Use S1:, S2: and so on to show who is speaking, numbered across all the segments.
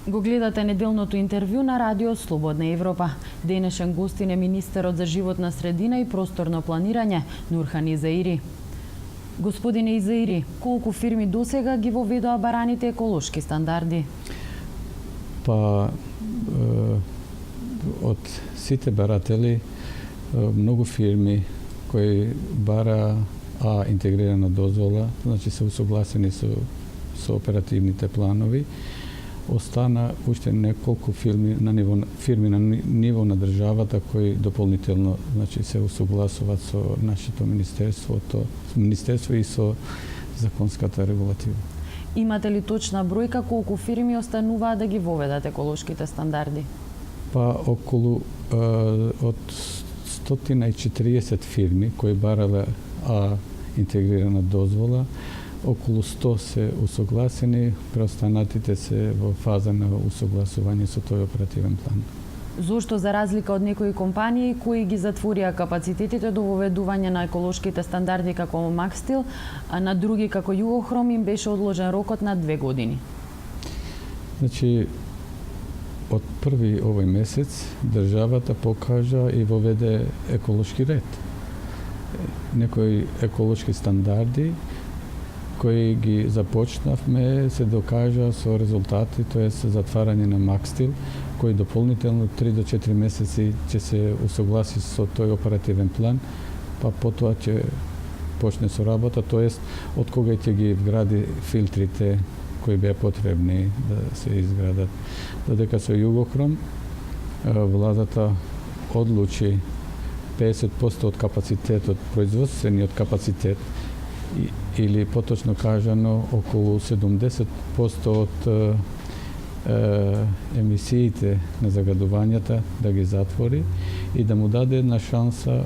S1: Го гледате неделното интервју на Радио Слободна Европа. Денешен гостин е министерот за животна средина и просторно планирање Нурхан Изаири. Господине Изаири, колку фирми досега ги воведоа бараните еколошки стандарди?
S2: Па од сите баратели многу фирми кои бара интегрирана дозвола, значи се усогласени со оперативните планови. Остана уште неколку фирми на ниво на државата кои дополнително значи се усогласуваат со нашето министерство и со законската регулатива.
S1: Имате ли точна бројка колку фирми остануваат да ги воведат еколошките стандарди?
S2: Па околу од 140 фирми кои барале интегрирана дозвола, околу 100 се усогласени, преостанатите се во фаза на усогласување со тој оперативен план.
S1: Зошто, за разлика од некои компании кои ги затворија капацитетите до воведување на еколошките стандарди како Макстил, а на други како Југохром им беше одложен рокот на 2 години?
S2: Значи, од први овој месец државата покажа и воведе еколошки ред. Некои еколошки стандарди кои ги започнавме се докажа со резултати, тоа е затварање на Макстил, кој дополнително 3 до 4 месеци ќе се усогласи со тој оперативен план, па потоа ќе почне со работа, тоест од кога ќе ги вгради филтрите кои беа потребни да се изградат. Додека со Југохром владата одлучи 50% од капацитетот, производствениот капацитет, или поточно кажано околу 70% од емисиите на загадувањата да ги затвори и да му даде една шанса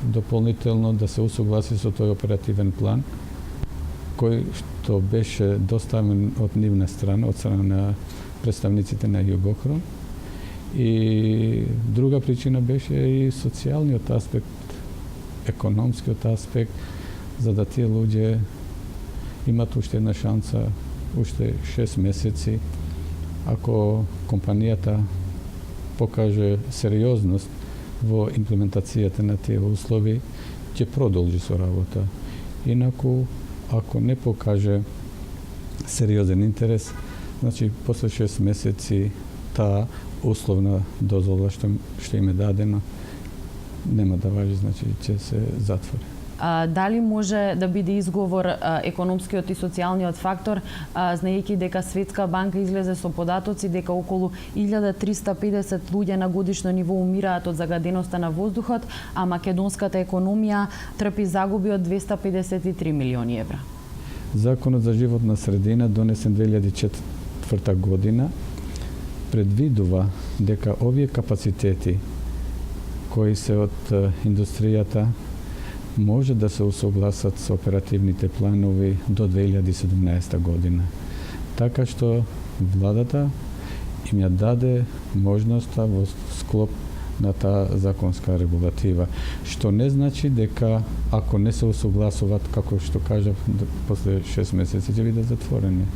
S2: дополнително да се усогласи со тој оперативен план кој што беше доставен од нивна страна, од страна на представниците на Југохром. И друга причина беше и социјалниот аспект, економскиот аспект, за да тие луѓе имат уште една шанса, уште 6 месеци, ако компанијата покаже сериозност во имплементацијата на тие услови, ќе продолжи со работа. Инаку, ако не покаже сериозен интерес, значи после 6 месеци таа условна дозвола што им е дадена нема да важи, значи ќе се затвори.
S1: Дали може да биде изговор економскиот и социјалниот фактор, знаејќи дека Светска банка излезе со податоци дека околу 1350 луѓе на годишно ниво умираат од загаденоста на воздухот, а македонската економија трпи загуби од 253 милиони евра?
S2: Законот за животна средина, донесен 2004 година, предвидува дека овие капацитети кои се од индустријата може да се усогласат со оперативните планови до 2017 година. Така што владата им ја даде можноста во склоп на таа законска регулатива, што не значи дека ако не се усогласуваат, како што кажав, после 6 месеци ќе бидат затворени.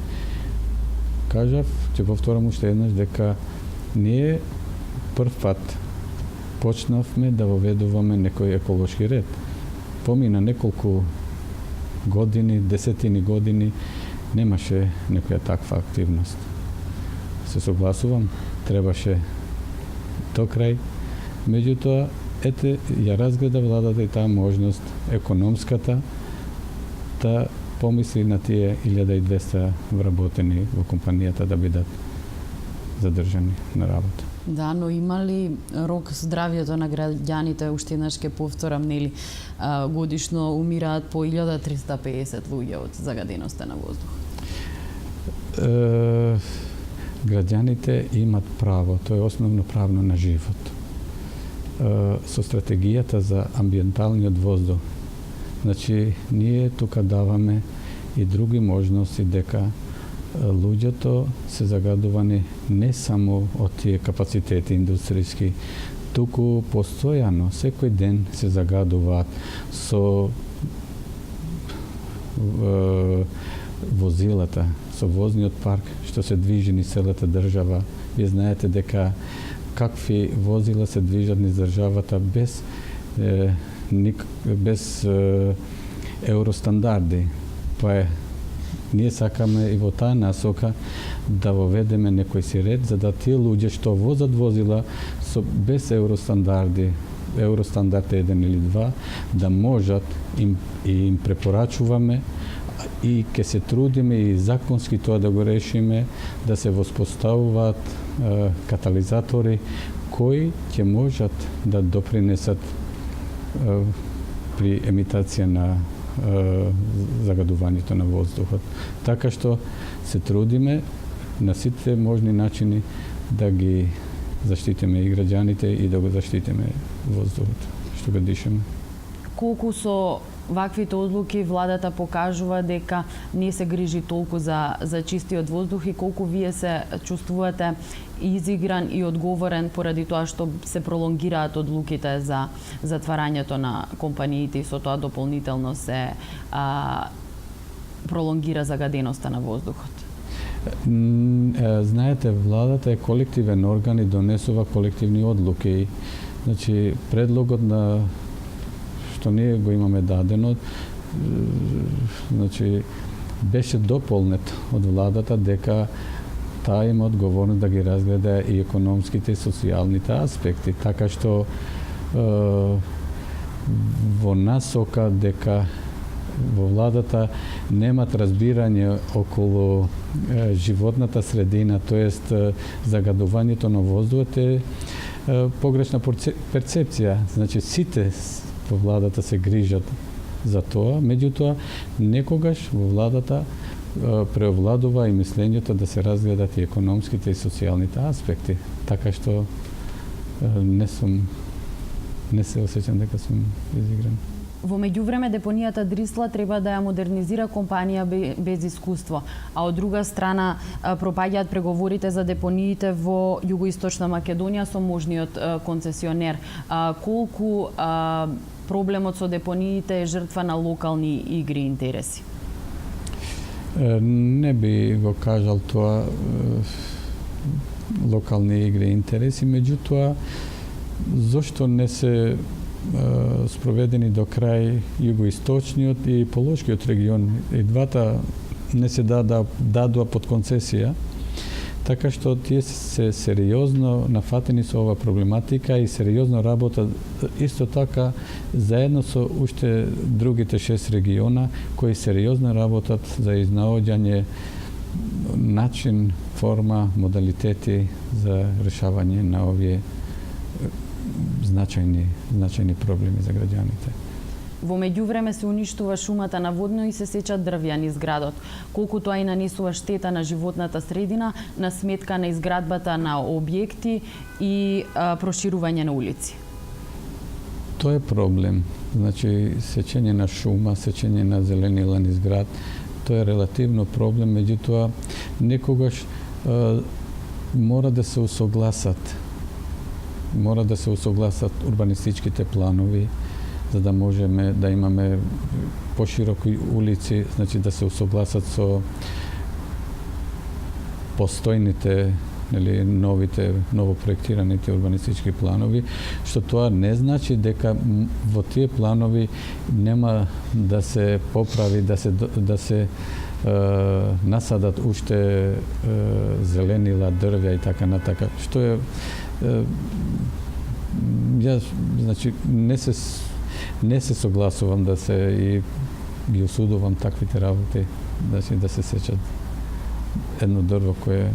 S2: Кажав, ќе повторам уште еднаш дека ние прв пат почнавме да воведуваме некој еколошки ред. Помина неколку години, десетини години, немаше некоја таква активност. Се согласувам, требаше до крај. Меѓутоа, ете, ја разгледа владата и таа можност, економската, да помисли на тие 1200 вработени во компанијата да бидат задржани на работа.
S1: Да, но има ли рок здравјето на граѓаните, уште еднаш ќе повторам, нели, годишно умираат по 1350 луѓе од загаденоста на воздух?
S2: Граѓаните имат право, тоа е основно правно на живот. Со стратегијата за амбиенталниот воздух, значи, ние тука даваме и други можности дека луѓето се загадувани не само од тие капацитети индустријски, туку постојано, секој ден се загадуваат со возилата, со возниот парк што се движи низ целата држава. Вие знаете дека какви возила се движат низ државата без евростандарди. Па ние сакаме и во таа насока да воведеме некој си ред, за да тие луѓе што возат возила без евростандарди, евростандард 1 или 2, да можат им препорачуваме и ќе се трудиме и законски тоа да го решиме, да се воспоставуваат катализатори кои ќе можат да допринесат при емитација на загадувањето на воздухот. Така што се трудиме на сите можни начини да ги заштитиме и граѓаните и да го заштитиме воздухот што го дишеме.
S1: Колку со ваквите одлуки владата покажува дека не се грижи толку за чистиот воздух и колку вие се чувствувате изигран и одговорен поради тоа што се пролонгираат одлуките за затварањето на компаниите и со тоа дополнително се пролонгира загаденоста на воздухот?
S2: Знаете, владата е колективен орган и донесува колективни одлуки. Значи, предлогот на што ние го имаме дадено, значи, беше дополнет од владата дека таа има одговорност да ги разгледа и економските и социјалните аспекти, така што во насока дека во владата немат разбирање околу животната средина, тоест загадувањето на воздухот е погрешна перцепција. Значи, сите во владата се грижат за тоа, меѓутоа некогаш во владата преовладува и мислењето да се разгледат и економските и социјалните аспекти, така што не се осеќам дека сум изигран.
S1: Во меѓувреме депонијата Дрисла треба да ја модернизира компанија без искуство, а од друга страна пропаѓаат преговорите за депониите во југоисточна Македонија со можниот концесионер. Колку проблемот со депониите е жртва на локални игри и интереси?
S2: Не би го кажал тоа локални игри и интереси, меѓутоа зошто не се спроведени до крај југоисточниот и полошкиот регион. И двата не се дадоа под концесија, така што тие се сериозно нафатени со ова проблематика и сериозно работат исто така заедно со уште другите 6 региона кои сериозно работат за изнаоѓање начин, форма, модалитети за решавање на овие значајни проблеми за граѓаните.
S1: Во меѓувреме се уништува шумата наводно и се сечат дрвја низ градот. Колку тоа и нанесува штета на животната средина, на сметка на изградбата на објекти и проширување на улици.
S2: Тоа е проблем. Значи, сечење на шума, сечење на зеленила низ град, тоа е релативно проблем, меѓутоа некогаш мора да се усогласат урбанистичките планови, за да можеме да имаме пошироки улици, значи да се усогласат со постојните, новопроектираните урбанистички планови, што тоа не значи дека во тие планови нема да се поправи, да се насадат уште зеленила, дрвја и така натака, што е јас, значи, не се согласувам да се и ги осудувам таквите работи, значи да се сечат едно дрво кое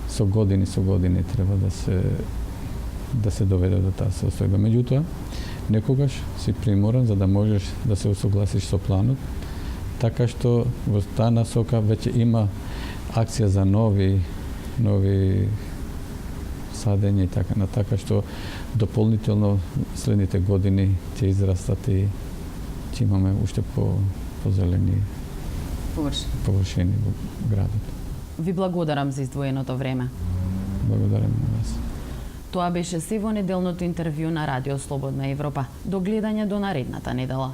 S2: со години треба да се доведе до таа состојба. Меѓутоа, некогаш си приморан за да можеш да се усогласиш со планот, така што во таа насока веќе има акција за нови садење и така што дополнително следните години ќе израстат и ќе имаме уште позелени површини во градот.
S1: Ви благодарам за издвоеното време.
S2: Благодарам на вас.
S1: Тоа беше се во неделното интервју на Радио Слободна Европа. До гледање до наредната недела.